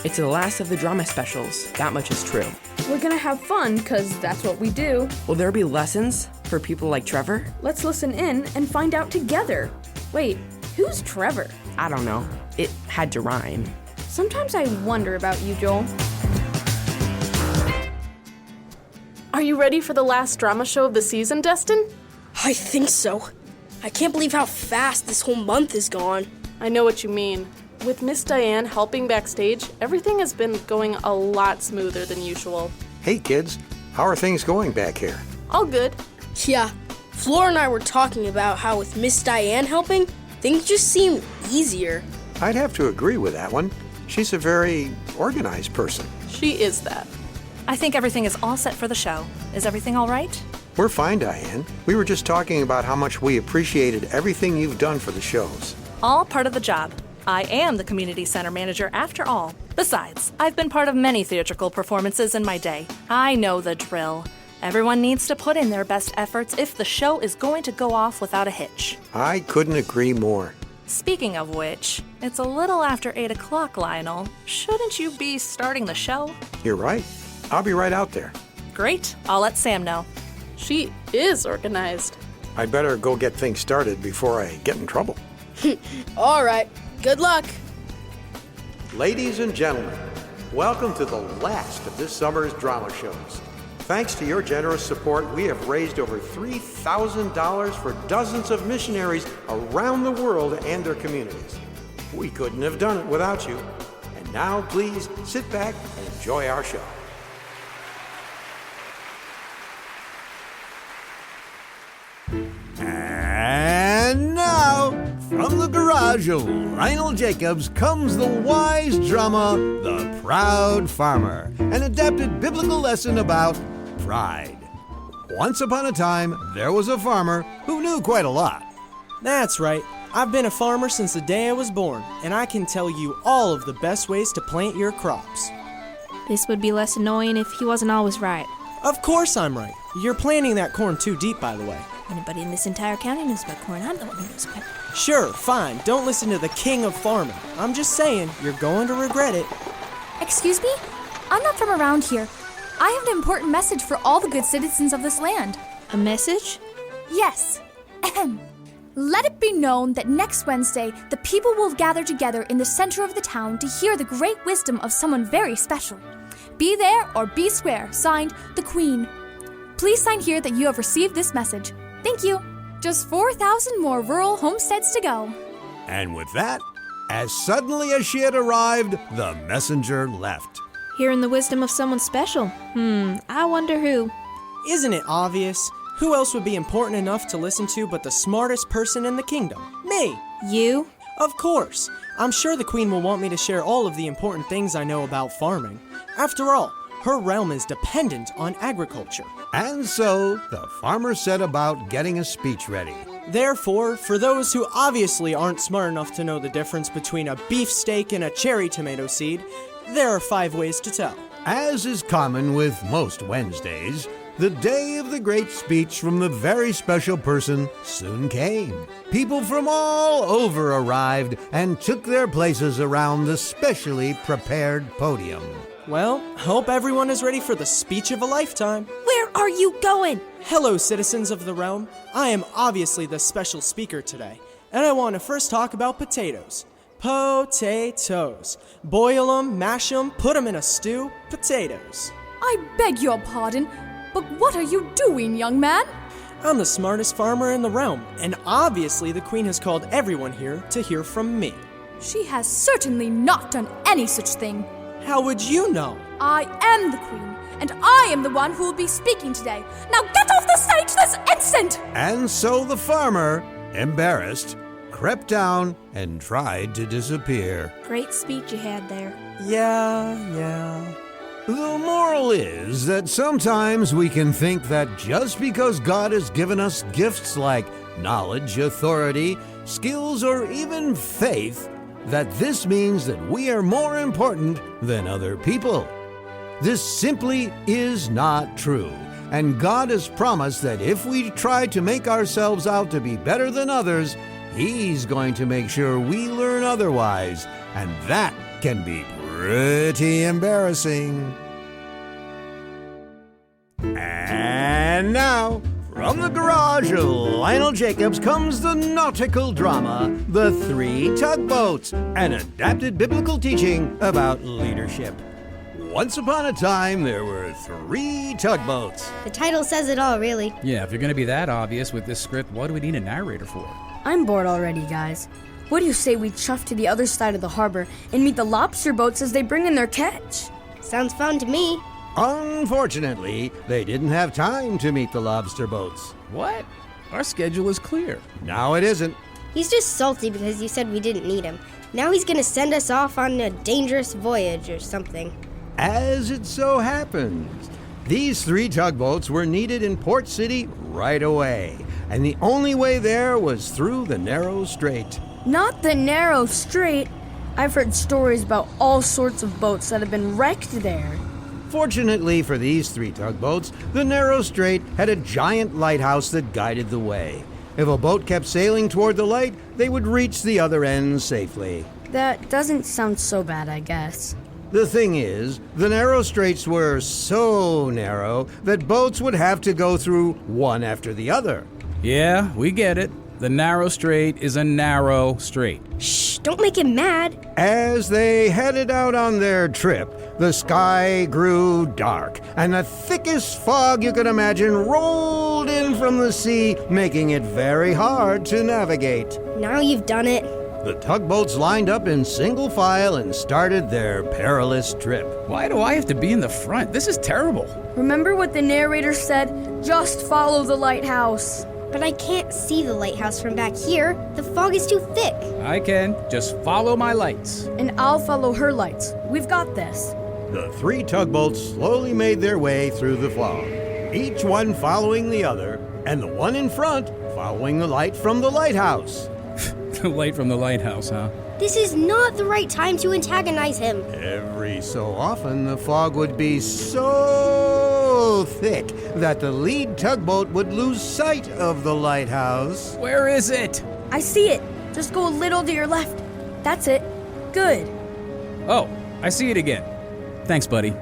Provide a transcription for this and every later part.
It's the last of the drama specials. That much is true. We're gonna have fun, because that's what we do. Will there be lessons for people like Trevor? Let's listen in and find out together. Wait, who's Trevor? I don't know. It had to rhyme. Sometimes I wonder about you, Joel. Are you ready for the last drama show of the season, Destin? I think so. I can't believe how fast this whole month is gone. I know what you mean. With Miss Diane helping backstage, everything has been going a lot smoother than usual. Hey kids, how are things going back here? All good. Yeah, Flora and I were talking about how with Miss Diane helping, things just seem easier. I'd have to agree with that one. She's a very organized person. She is that. I think everything is all set for the show. Is everything all right? We're fine, Diane. We were just talking about how much we appreciated everything you've done for the shows. All part of the job. I am the community center manager after all. Besides, I've been part of many theatrical performances in my day. I know the drill. Everyone needs to put in their best efforts if the show is going to go off without a hitch. I couldn't agree more. Speaking of which, it's a little after 8 o'clock, Lionel. Shouldn't you be starting the show? You're right. I'll be right out there. Great. I'll let Sam know. She is organized. I'd better go get things started before I get in trouble. All right, good luck. Ladies and gentlemen, welcome to the last of this summer's drama shows. Thanks to your generous support, we have raised over $3,000 for dozens of missionaries around the world and their communities. We couldn't have done it without you. And now, please sit back and enjoy our show. And now, from the garage of Lionel Jacobs comes the wise drama, The Proud Farmer, an adapted biblical lesson about pride. Once upon a time, there was a farmer who knew quite a lot. That's right. I've been a farmer since the day I was born, and I can tell you all of the best ways to plant your crops. This would be less annoying if he wasn't always right. Of course I'm right. You're planting that corn too deep, by the way. Anybody in this entire county knows about corn. I'm the one who knows about it. Sure, fine. Don't listen to the king of farming. I'm just saying, you're going to regret it. Excuse me? I'm not from around here. I have an important message for all the good citizens of this land. A message? Yes. Ahem. Let it be known that next Wednesday, the people will gather together in the center of the town to hear the great wisdom of someone very special. Be there or be square. Signed, the Queen. Please sign here that you have received this message. Thank you. Just 4,000 more rural homesteads to go. And with that, as suddenly as she had arrived, the messenger left. Hearing the wisdom of someone special. I wonder who. Isn't it obvious? Who else would be important enough to listen to but the smartest person in the kingdom? Me. You? Of course. I'm sure the Queen will want me to share all of the important things I know about farming. After all, her realm is dependent on agriculture. And so, the farmer set about getting a speech ready. Therefore, for those who obviously aren't smart enough to know the difference between a beefsteak and a cherry tomato seed, there are 5 ways to tell. As is common with most Wednesdays, the day of the great speech from the very special person soon came. People from all over arrived and took their places around the specially prepared podium. Well, hope everyone is ready for the speech of a lifetime. Where are you going? Hello, citizens of the realm. I am obviously the special speaker today, and I want to first talk about potatoes. Potatoes. Boil them, mash them, put them in a stew. Potatoes. I beg your pardon, but what are you doing, young man? I'm the smartest farmer in the realm, and obviously the Queen has called everyone here to hear from me. She has certainly not done any such thing. How would you know? I am the Queen, and I am the one who will be speaking today. Now get off the stage this instant! And so the farmer, embarrassed, crept down and tried to disappear. Great speech you had there. Yeah. The moral is that sometimes we can think that just because God has given us gifts like knowledge, authority, skills, or even faith, that this means that we are more important than other people. This simply is not true, and God has promised that if we try to make ourselves out to be better than others, He's going to make sure we learn otherwise, and that can be Pretty embarrassing. And now, from the garage of Lionel Jacobs comes the nautical drama, The Three Tugboats, an adapted biblical teaching about leadership. Once upon a time, there were 3 tugboats. The title says it all, really. Yeah, if you're going to be that obvious with this script, what do we need a narrator for? I'm bored already, guys. What do you say we chuff to the other side of the harbor and meet the lobster boats as they bring in their catch? Sounds fun to me. Unfortunately, they didn't have time to meet the lobster boats. What? Our schedule is clear. Now it isn't. He's just salty because you said we didn't need him. Now he's gonna send us off on a dangerous voyage or something. As it so happens, these 3 tugboats were needed in Port City right away, and the only way there was through the narrow strait. Not the narrow strait. I've heard stories about all sorts of boats that have been wrecked there. Fortunately for these 3 tugboats, the narrow strait had a giant lighthouse that guided the way. If a boat kept sailing toward the light, they would reach the other end safely. That doesn't sound so bad, I guess. The thing is, the narrow straits were so narrow that boats would have to go through one after the other. Yeah, we get it. The narrow strait is a narrow strait. Shh, don't make him mad. As they headed out on their trip, the sky grew dark, and the thickest fog you could imagine rolled in from the sea, making it very hard to navigate. Now you've done it. The tugboats lined up in single file and started their perilous trip. Why do I have to be in the front? This is terrible. Remember what the narrator said? Just follow the lighthouse. But I can't see the lighthouse from back here. The fog is too thick. I can. Just follow my lights. And I'll follow her lights. We've got this. The 3 tugboats slowly made their way through the fog, each one following the other, and the one in front following the light from the lighthouse. The light from the lighthouse, huh? This is not the right time to antagonize him. Every so often, the fog would be so thick that the lead tugboat would lose sight of the lighthouse. Where is it? I see it. Just go a little to your left. That's it. Good. Oh, I see it again. Thanks, buddy.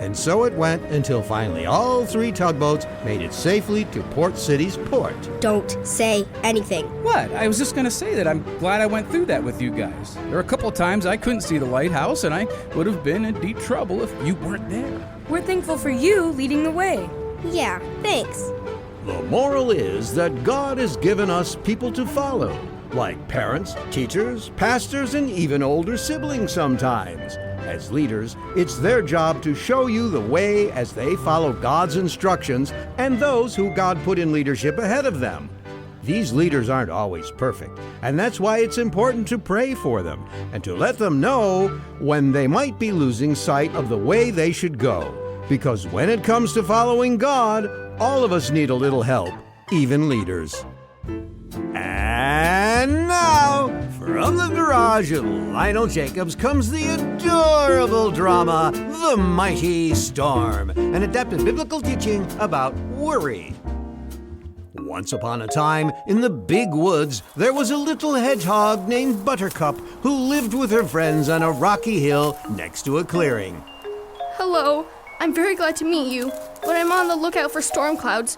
And so it went until finally all 3 tugboats made it safely to Port City's port. Don't say anything. What? I was just going to say that I'm glad I went through that with you guys. There were a couple times I couldn't see the lighthouse, and I would have been in deep trouble if you weren't there. We're thankful for you leading the way. Yeah, thanks. The moral is that God has given us people to follow, like parents, teachers, pastors, and even older siblings sometimes. As leaders, it's their job to show you the way as they follow God's instructions and those who God put in leadership ahead of them. These leaders aren't always perfect, and that's why it's important to pray for them and to let them know when they might be losing sight of the way they should go. Because when it comes to following God, all of us need a little help, even leaders. And now, from the garage of Lionel Jacobs comes the adorable drama, The Mighty Storm, an adapted biblical teaching about worry. Once upon a time, in the big woods, there was a little hedgehog named Buttercup who lived with her friends on a rocky hill next to a clearing. Hello, I'm very glad to meet you, but I'm on the lookout for storm clouds.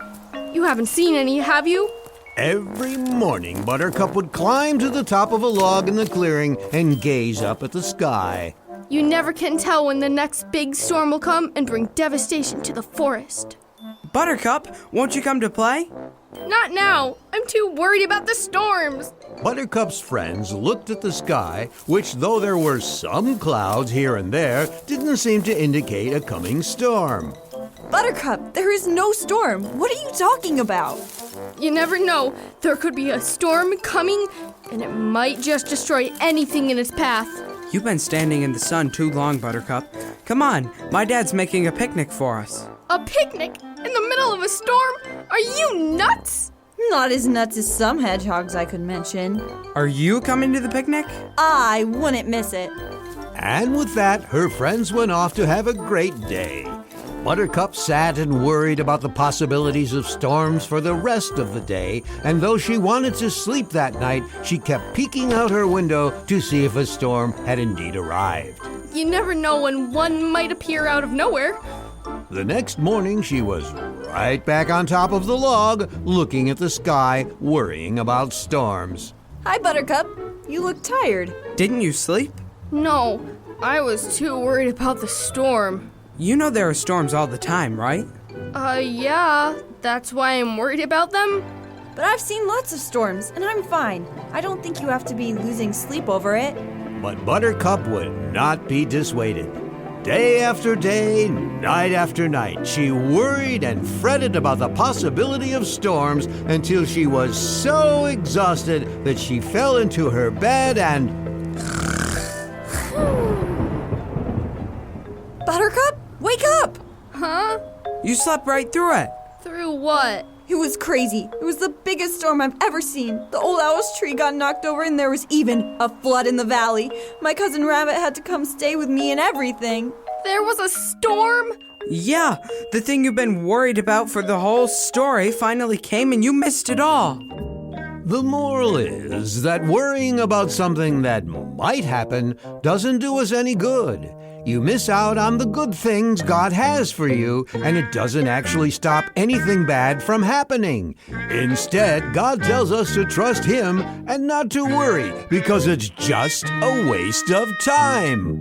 You haven't seen any, have you? Every morning, Buttercup would climb to the top of a log in the clearing and gaze up at the sky. You never can tell when the next big storm will come and bring devastation to the forest. Buttercup, won't you come to play? Not now. I'm too worried about the storms. Buttercup's friends looked at the sky, which, though there were some clouds here and there, didn't seem to indicate a coming storm. Buttercup, there is no storm. What are you talking about? You never know. There could be a storm coming, and it might just destroy anything in its path. You've been standing in the sun too long, Buttercup. Come on, my dad's making a picnic for us. A picnic? In the middle of a storm? Are you nuts? Not as nuts as some hedgehogs I could mention. Are you coming to the picnic? I wouldn't miss it. And with that, her friends went off to have a great day. Buttercup sat and worried about the possibilities of storms for the rest of the day, and though she wanted to sleep that night, she kept peeking out her window to see if a storm had indeed arrived. You never know when one might appear out of nowhere. The next morning, she was right back on top of the log, looking at the sky, worrying about storms. Hi, Buttercup. You look tired. Didn't you sleep? No, I was too worried about the storm. You know there are storms all the time, right? Yeah, that's why I'm worried about them. But I've seen lots of storms, and I'm fine. I don't think you have to be losing sleep over it. But Buttercup would not be dissuaded. Day after day, night after night, she worried and fretted about the possibility of storms until she was so exhausted that she fell into her bed and... Buttercup, wake up! Huh? You slept right through it. Through what? It was crazy. It was the biggest storm I've ever seen. The old owl's tree got knocked over and there was even a flood in the valley. My cousin Rabbit had to come stay with me and everything. There was a storm? Yeah, the thing you've been worried about for the whole story finally came and you missed it all. The moral is that worrying about something that might happen doesn't do us any good. You miss out on the good things God has for you, and it doesn't actually stop anything bad from happening. Instead, God tells us to trust Him and not to worry, because it's just a waste of time.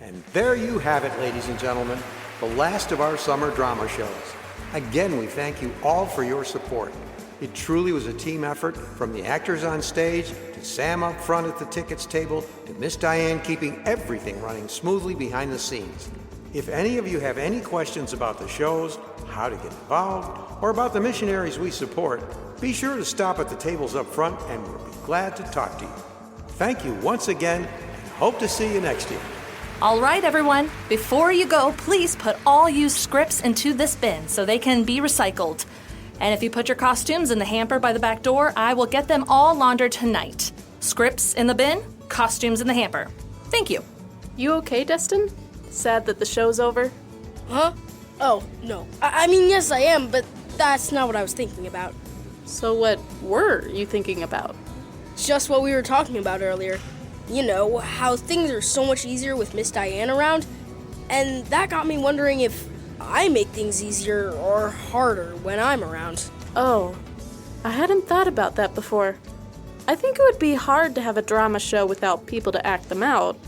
And there you have it, ladies and gentlemen, the last of our summer drama shows. Again, we thank you all for your support. It truly was a team effort, from the actors on stage to Sam up front at the tickets table to Miss Diane keeping everything running smoothly behind the scenes. If any of you have any questions about the shows, how to get involved, or about the missionaries we support, be sure to stop at the tables up front and we'll be glad to talk to you. Thank you once again, and hope to see you next year. All right, everyone. Before you go, please put all used scripts into this bin so they can be recycled. And if you put your costumes in the hamper by the back door, I will get them all laundered tonight. Scripts in the bin, costumes in the hamper. Thank you. You okay, Destin? Sad that the show's over? Huh? Oh, no. I mean, yes, I am, but that's not what I was thinking about. So what were you thinking about? Just what we were talking about earlier. You know, how things are so much easier with Miss Diane around. And that got me wondering if I make things easier or harder when I'm around. Oh, I hadn't thought about that before. I think it would be hard to have a drama show without people to act them out.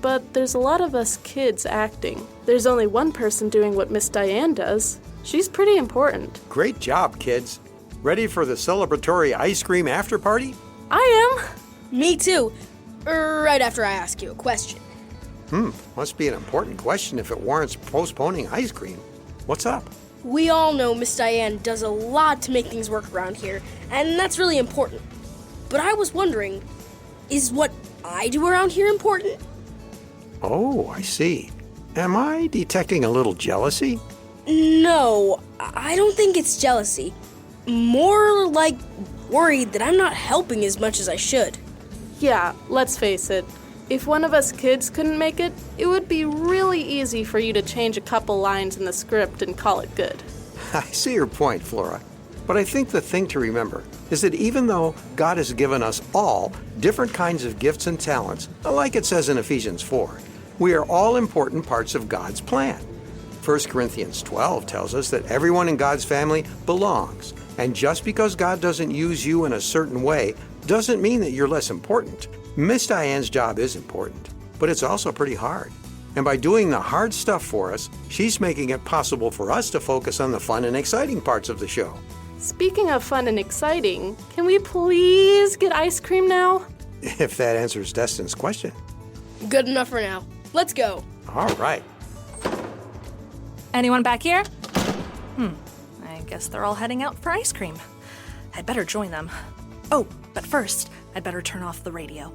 But there's a lot of us kids acting. There's only one person doing what Miss Diane does. She's pretty important. Great job, kids. Ready for the celebratory ice cream after party? I am. Me too. Right after I ask you a question. Must be an important question if it warrants postponing ice cream. What's up? We all know Miss Diane does a lot to make things work around here, and that's really important. But I was wondering, is what I do around here important? Oh, I see. Am I detecting a little jealousy? No, I don't think it's jealousy. More like worried that I'm not helping as much as I should. Yeah, let's face it. If one of us kids couldn't make it, it would be really easy for you to change a couple lines in the script and call it good. I see your point, Flora. But I think the thing to remember is that even though God has given us all different kinds of gifts and talents, like it says in Ephesians 4, we are all important parts of God's plan. 1 Corinthians 12 tells us that everyone in God's family belongs. And just because God doesn't use you in a certain way doesn't mean that you're less important. Miss Diane's job is important, but it's also pretty hard. And by doing the hard stuff for us, she's making it possible for us to focus on the fun and exciting parts of the show. Speaking of fun and exciting, can we please get ice cream now? If that answers Destin's question. Good enough for now. Let's go. All right. Anyone back here? I guess they're all heading out for ice cream. I'd better join them. Oh, but first, I'd better turn off the radio.